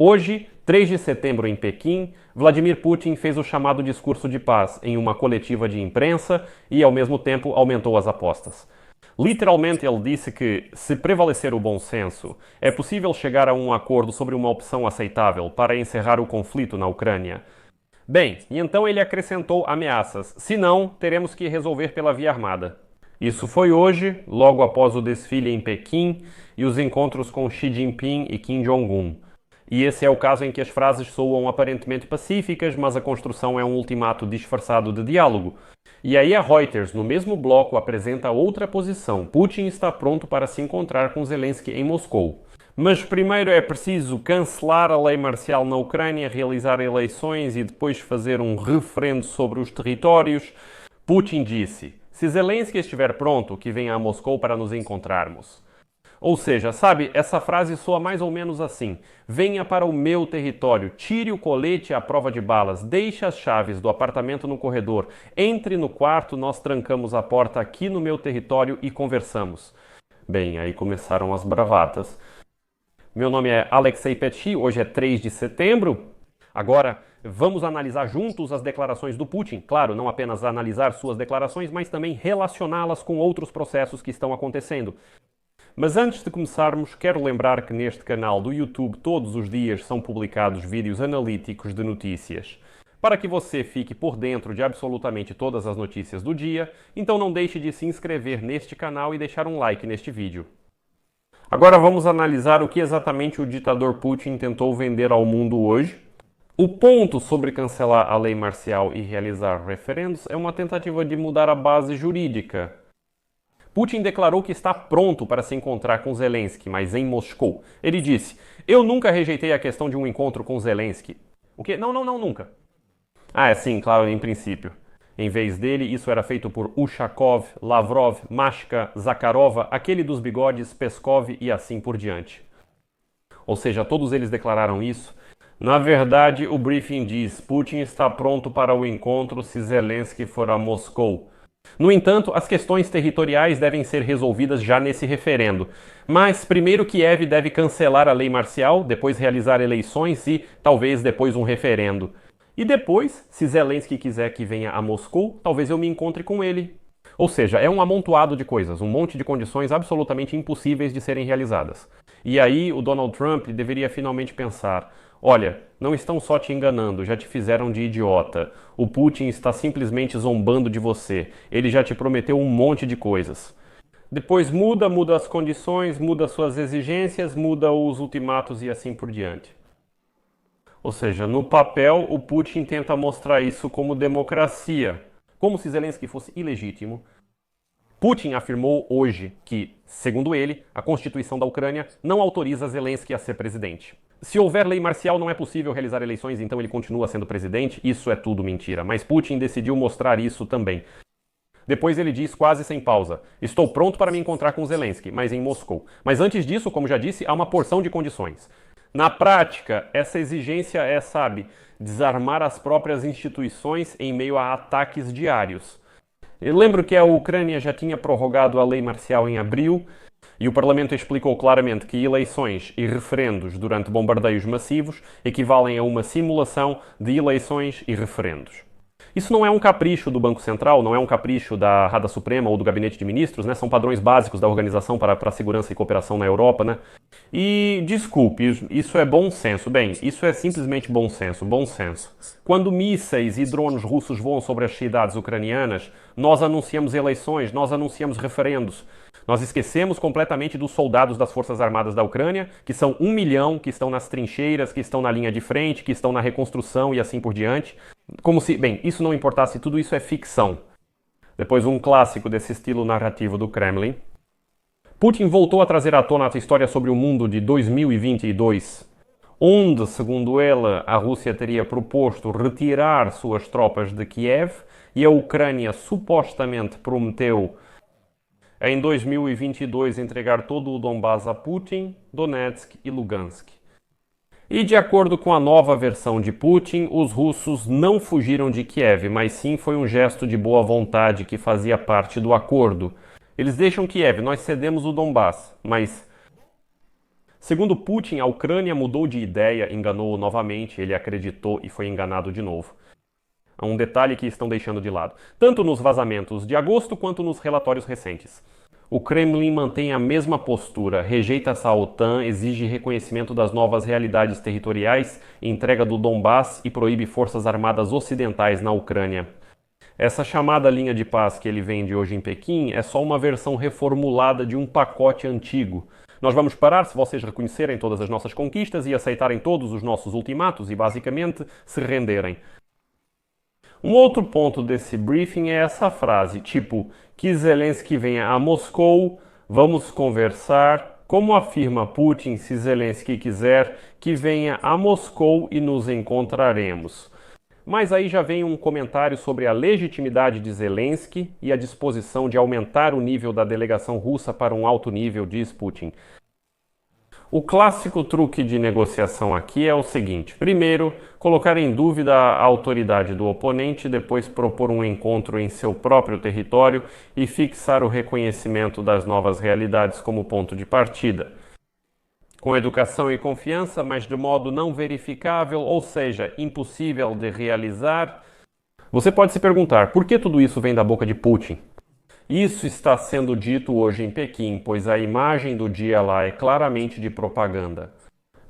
Hoje, 3 de setembro em Pequim, Vladimir Putin fez o chamado discurso de paz em uma coletiva de imprensa e, ao mesmo tempo, aumentou as apostas. Literalmente, ele disse que, se prevalecer o bom senso, é possível chegar a um acordo sobre uma opção aceitável para encerrar o conflito na Ucrânia. Bem, e então ele acrescentou ameaças, senão teremos que resolver pela via armada. Isso foi hoje, logo após o desfile em Pequim e os encontros com Xi Jinping e Kim Jong-un. E esse é o caso em que as frases soam aparentemente pacíficas, mas a construção é um ultimato disfarçado de diálogo. E aí a Reuters, no mesmo bloco, apresenta outra posição. Putin está pronto para se encontrar com Zelensky em Moscou. Mas primeiro é preciso cancelar a lei marcial na Ucrânia, realizar eleições e depois fazer um referendo sobre os territórios. Putin disse: se Zelensky estiver pronto, que venha a Moscou para nos encontrarmos. Ou seja, sabe, essa frase soa mais ou menos assim: venha para o meu território, tire o colete à prova de balas, deixe as chaves do apartamento no corredor, entre no quarto, nós trancamos a porta aqui no meu território e conversamos. Bem, aí começaram as bravatas. Meu nome é Alexei Petri, hoje é 3 de setembro. Agora, vamos analisar juntos as declarações do Putin. Claro, não apenas analisar suas declarações, mas também relacioná-las com outros processos que estão acontecendo. Mas antes de começarmos, quero lembrar que neste canal do YouTube todos os dias são publicados vídeos analíticos de notícias. Para que você fique por dentro de absolutamente todas as notícias do dia, então não deixe de se inscrever neste canal e deixar um like neste vídeo. Agora vamos analisar o que exatamente o ditador Putin tentou vender ao mundo hoje. O ponto sobre cancelar a lei marcial e realizar referendos é uma tentativa de mudar a base jurídica. Putin declarou que está pronto para se encontrar com Zelensky, mas em Moscou. Ele disse: eu nunca rejeitei a questão de um encontro com Zelensky. O quê? Não, nunca. Ah, é sim, claro, em princípio. Em vez dele, isso era feito por Ushakov, Lavrov, Mashka, Zakharova, aquele dos bigodes, Peskov e assim por diante. Ou seja, todos eles declararam isso. Na verdade, o briefing diz: Putin está pronto para o encontro se Zelensky for a Moscou. No entanto, as questões territoriais devem ser resolvidas já nesse referendo. Mas primeiro Kiev deve cancelar a lei marcial, depois realizar eleições e talvez depois um referendo. E depois, se Zelensky quiser que venha a Moscou, talvez eu me encontre com ele. Ou seja, é um amontoado de coisas, um monte de condições absolutamente impossíveis de serem realizadas. E aí o Donald Trump deveria finalmente pensar: olha, não estão só te enganando, já te fizeram de idiota. O Putin está simplesmente zombando de você. Ele já te prometeu um monte de coisas. Depois muda as condições, muda suas exigências, muda os ultimatos e assim por diante. Ou seja, no papel, o Putin tenta mostrar isso como democracia, como se Zelensky fosse ilegítimo. Putin afirmou hoje que, segundo ele, a Constituição da Ucrânia não autoriza Zelensky a ser presidente. Se houver lei marcial, não é possível realizar eleições, então ele continua sendo presidente. Isso é tudo mentira. Mas Putin decidiu mostrar isso também. Depois ele diz, quase sem pausa: estou pronto para me encontrar com Zelensky, mas em Moscou. Mas antes disso, como já disse, há uma porção de condições. Na prática, essa exigência é, sabe, desarmar as próprias instituições em meio a ataques diários. Eu lembro que a Ucrânia já tinha prorrogado a lei marcial em abril e o Parlamento explicou claramente que eleições e referendos durante bombardeios massivos equivalem a uma simulação de eleições e referendos. Isso não é um capricho do Banco Central, não é um capricho da Rada Suprema ou do Gabinete de Ministros, né? São padrões básicos da Organização para a Segurança e Cooperação na Europa, né? E, desculpe, isso é bom senso. Bem, isso é simplesmente bom senso, bom senso. Quando mísseis e drones russos voam sobre as cidades ucranianas, nós anunciamos eleições, nós anunciamos referendos. Nós esquecemos completamente dos soldados das Forças Armadas da Ucrânia, que são 1 milhão, que estão nas trincheiras, que estão na linha de frente, que estão na reconstrução e assim por diante. Como se, bem, isso não importasse, tudo isso é ficção. Depois, um clássico desse estilo narrativo do Kremlin. Putin voltou a trazer à tona a história sobre o mundo de 2022, onde, segundo ele, a Rússia teria proposto retirar suas tropas de Kiev e a Ucrânia supostamente prometeu em 2022 entregar todo o Donbass a Putin, Donetsk e Lugansk. E de acordo com a nova versão de Putin, os russos não fugiram de Kiev, mas sim foi um gesto de boa vontade que fazia parte do acordo. Eles deixam Kiev, nós cedemos o Donbass, mas Segundo Putin, a Ucrânia mudou de ideia, enganou-o novamente, ele acreditou e foi enganado de novo. É um detalhe que estão deixando de lado, tanto nos vazamentos de agosto quanto nos relatórios recentes. O Kremlin mantém a mesma postura, rejeita a OTAN, exige reconhecimento das novas realidades territoriais, entrega do Donbass e proíbe forças armadas ocidentais na Ucrânia. Essa chamada linha de paz que ele vende hoje em Pequim é só uma versão reformulada de um pacote antigo. Nós vamos parar se vocês reconhecerem todas as nossas conquistas e aceitarem todos os nossos ultimatos e, basicamente, se renderem. Um outro ponto desse briefing é essa frase, tipo, que Zelensky venha a Moscou, vamos conversar. Como afirma Putin, se Zelensky quiser, que venha a Moscou e nos encontraremos. Mas aí já vem um comentário sobre a legitimidade de Zelensky e a disposição de aumentar o nível da delegação russa para um alto nível, diz Putin. O clássico truque de negociação aqui é o seguinte: primeiro, colocar em dúvida a autoridade do oponente, depois propor um encontro em seu próprio território e fixar o reconhecimento das novas realidades como ponto de partida. Com educação e confiança, mas de modo não verificável, ou seja, impossível de realizar. Você pode se perguntar, por que tudo isso vem da boca de Putin? Isso está sendo dito hoje em Pequim, pois a imagem do dia lá é claramente de propaganda.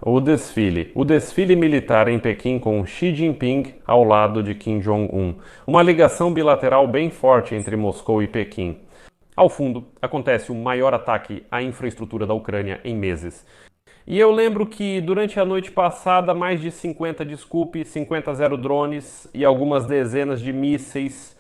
O desfile militar em Pequim com Xi Jinping ao lado de Kim Jong-un. Uma ligação bilateral bem forte entre Moscou e Pequim. Ao fundo, acontece o maior ataque à infraestrutura da Ucrânia em meses. E eu lembro que durante a noite passada, mais de 50 drones e algumas dezenas de mísseis,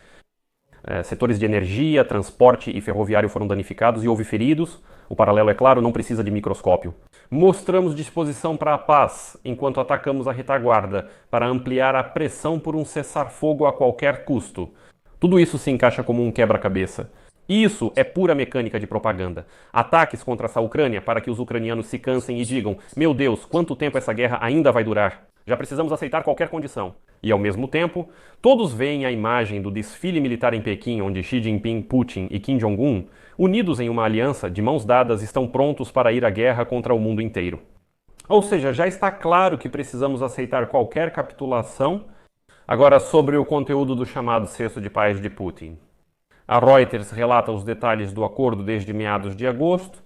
setores de energia, transporte e ferroviário foram danificados e houve feridos. O paralelo, é claro, não precisa de microscópio. Mostramos disposição para a paz, enquanto atacamos a retaguarda, para ampliar a pressão por um cessar-fogo a qualquer custo. Tudo isso se encaixa como um quebra-cabeça. Isso é pura mecânica de propaganda. Ataques contra essa Ucrânia para que os ucranianos se cansem e digam: meu Deus, quanto tempo essa guerra ainda vai durar? Já precisamos aceitar qualquer condição. E ao mesmo tempo, todos veem a imagem do desfile militar em Pequim, onde Xi Jinping, Putin e Kim Jong-un, unidos em uma aliança, de mãos dadas, estão prontos para ir à guerra contra o mundo inteiro. Ou seja, já está claro que precisamos aceitar qualquer capitulação. Agora, sobre o conteúdo do chamado cesto de paz de Putin. A Reuters relata os detalhes do acordo desde meados de agosto.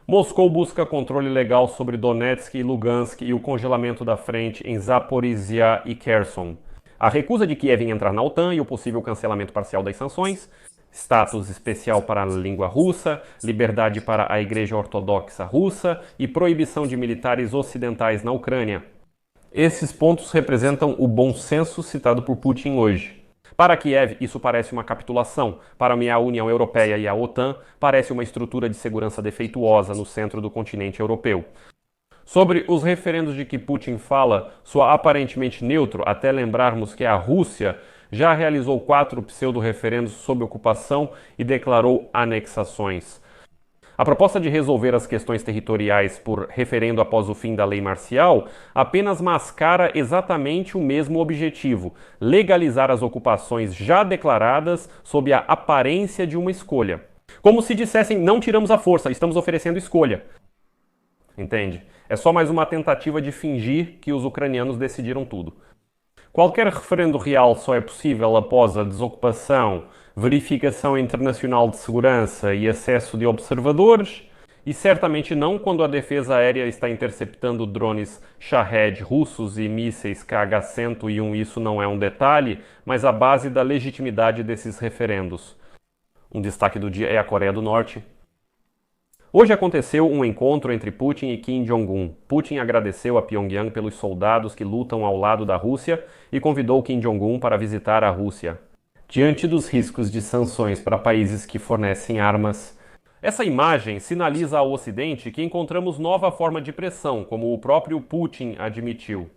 Moscou busca controle legal sobre Donetsk e Lugansk e o congelamento da frente em Zaporizhia e Kherson. A recusa de Kiev em entrar na OTAN e o possível cancelamento parcial das sanções. Status especial para a língua russa, liberdade para a Igreja Ortodoxa Russa e proibição de militares ocidentais na Ucrânia. Esses pontos representam o bom senso citado por Putin hoje. Para Kiev, isso parece uma capitulação. Para a União Europeia e a OTAN, parece uma estrutura de segurança defeituosa no centro do continente europeu. Sobre os referendos de que Putin fala, soa aparentemente neutro, até lembrarmos que a Rússia já realizou 4 pseudo-referendos sob ocupação e declarou anexações. A proposta de resolver as questões territoriais por referendo após o fim da lei marcial apenas mascara exatamente o mesmo objetivo: legalizar as ocupações já declaradas sob a aparência de uma escolha. Como se dissessem, não tiramos a força, estamos oferecendo escolha. Entende? É só mais uma tentativa de fingir que os ucranianos decidiram tudo. Qualquer referendo real só é possível após a desocupação, verificação internacional de segurança e acesso de observadores, e certamente não quando a defesa aérea está interceptando drones Shahed russos e mísseis KH-101. Isso não é um detalhe, mas a base da legitimidade desses referendos. Um destaque do dia é a Coreia do Norte. Hoje aconteceu um encontro entre Putin e Kim Jong-un. Putin agradeceu a Pyongyang pelos soldados que lutam ao lado da Rússia e convidou Kim Jong-un para visitar a Rússia. Diante dos riscos de sanções para países que fornecem armas, essa imagem sinaliza ao Ocidente que encontramos nova forma de pressão, como o próprio Putin admitiu.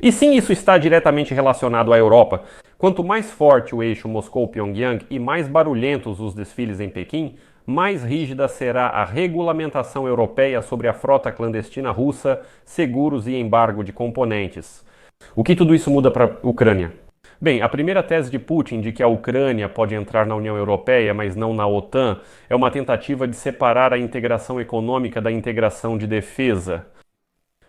E sim, isso está diretamente relacionado à Europa. Quanto mais forte o eixo Moscou-Pyongyang e mais barulhentos os desfiles em Pequim, mais rígida será a regulamentação europeia sobre a frota clandestina russa, seguros e embargo de componentes. O que tudo isso muda para a Ucrânia? Bem, a primeira tese de Putin de que a Ucrânia pode entrar na União Europeia, mas não na OTAN, é uma tentativa de separar a integração econômica da integração de defesa.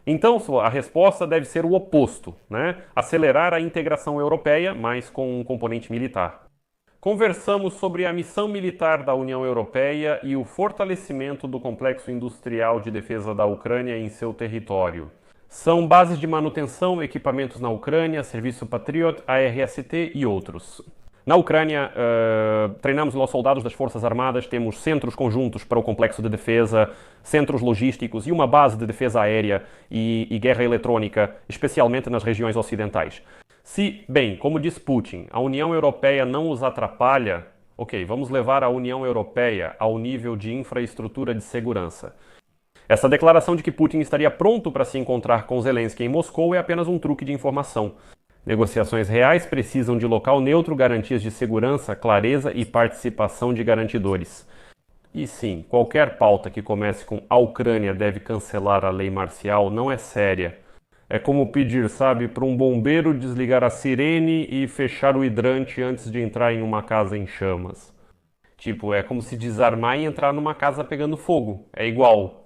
Então, a resposta deve ser o oposto, né? Acelerar a integração europeia, mas com um componente militar. Conversamos sobre a missão militar da União Europeia e o fortalecimento do complexo industrial de defesa da Ucrânia em seu território. São bases de manutenção, equipamentos na Ucrânia, Serviço Patriot, ARST e outros. Na Ucrânia, treinamos nossos soldados das Forças Armadas, temos centros conjuntos para o complexo de defesa, centros logísticos e uma base de defesa aérea e guerra eletrônica, especialmente nas regiões ocidentais. Se, bem, como diz Putin, a União Europeia não os atrapalha, ok, vamos levar a União Europeia ao nível de infraestrutura de segurança. Essa declaração de que Putin estaria pronto para se encontrar com Zelensky em Moscou é apenas um truque de informação. Negociações reais precisam de local neutro, garantias de segurança, clareza e participação de garantidores. E sim, qualquer pauta que comece com a Ucrânia deve cancelar a lei marcial não é séria. É como pedir, sabe, para um bombeiro desligar a sirene e fechar o hidrante antes de entrar em uma casa em chamas. Tipo, é como se desarmar e entrar numa casa pegando fogo. É igual.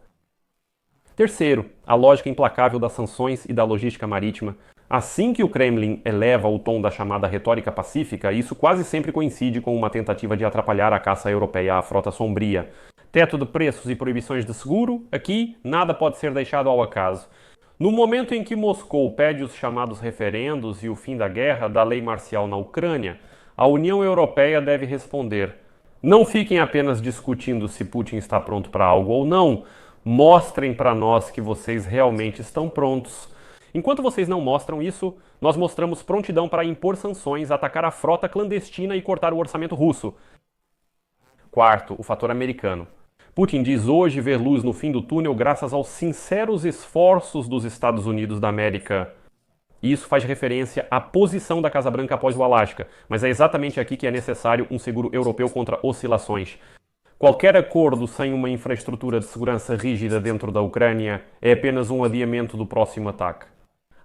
Terceiro, a lógica implacável das sanções e da logística marítima. Assim que o Kremlin eleva o tom da chamada retórica pacífica, isso quase sempre coincide com uma tentativa de atrapalhar a caça europeia à frota sombria. Teto de preços e proibições de seguro, aqui nada pode ser deixado ao acaso. No momento em que Moscou pede os chamados referendos e o fim da guerra, da lei marcial na Ucrânia, a União Europeia deve responder: não fiquem apenas discutindo se Putin está pronto para algo ou não, mostrem para nós que vocês realmente estão prontos. Enquanto vocês não mostram isso, nós mostramos prontidão para impor sanções, atacar a frota clandestina e cortar o orçamento russo. Quarto, o fator americano. Putin diz hoje ver luz no fim do túnel graças aos sinceros esforços dos Estados Unidos da América. Isso faz referência à posição da Casa Branca após o Alasca, mas é exatamente aqui que é necessário um seguro europeu contra oscilações. Qualquer acordo sem uma infraestrutura de segurança rígida dentro da Ucrânia é apenas um adiamento do próximo ataque.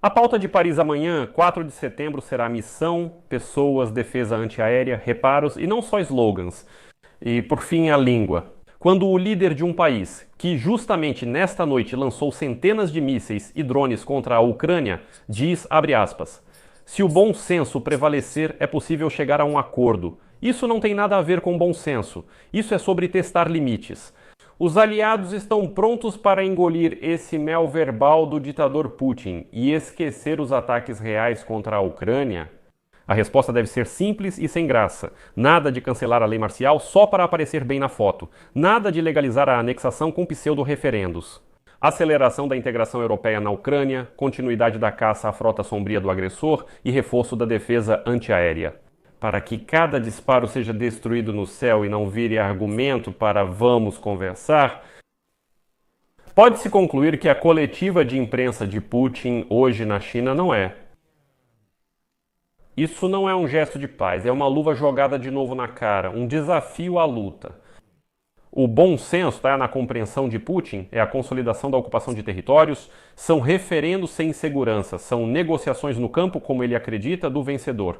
A pauta de Paris amanhã, 4 de setembro, será missão, pessoas, defesa antiaérea, reparos e não só slogans. E, por fim, a língua. Quando o líder de um país, que justamente nesta noite lançou centenas de mísseis e drones contra a Ucrânia, diz, abre aspas, se o bom senso prevalecer, é possível chegar a um acordo. Isso não tem nada a ver com bom senso. Isso é sobre testar limites. Os aliados estão prontos para engolir esse mel verbal do ditador Putin e esquecer os ataques reais contra a Ucrânia? A resposta deve ser simples e sem graça. Nada de cancelar a lei marcial só para aparecer bem na foto. Nada de legalizar a anexação com pseudo-referendos. Aceleração da integração europeia na Ucrânia, continuidade da caça à frota sombria do agressor e reforço da defesa antiaérea. Para que cada disparo seja destruído no céu e não vire argumento para vamos conversar, pode-se concluir que a coletiva de imprensa de Putin hoje na China não é. Isso não é um gesto de paz, é uma luva jogada de novo na cara, um desafio à luta. O bom senso, na compreensão de Putin, é a consolidação da ocupação de territórios, são referendos sem segurança, são negociações no campo, como ele acredita, do vencedor.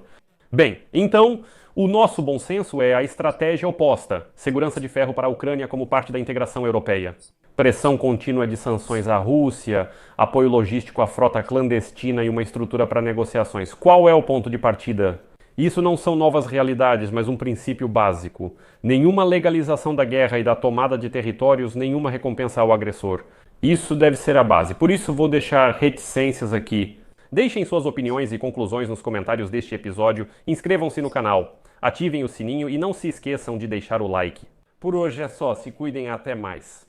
Bem, então, o nosso bom senso é a estratégia oposta. Segurança de ferro para a Ucrânia como parte da integração europeia. Pressão contínua de sanções à Rússia, apoio logístico à frota clandestina e uma estrutura para negociações. Qual é o ponto de partida? Isso não são novas realidades, mas um princípio básico. Nenhuma legalização da guerra e da tomada de territórios, nenhuma recompensa ao agressor. Isso deve ser a base. Por isso vou deixar reticências aqui. Deixem suas opiniões e conclusões nos comentários deste episódio, inscrevam-se no canal, ativem o sininho e não se esqueçam de deixar o like. Por hoje é só, se cuidem, até mais.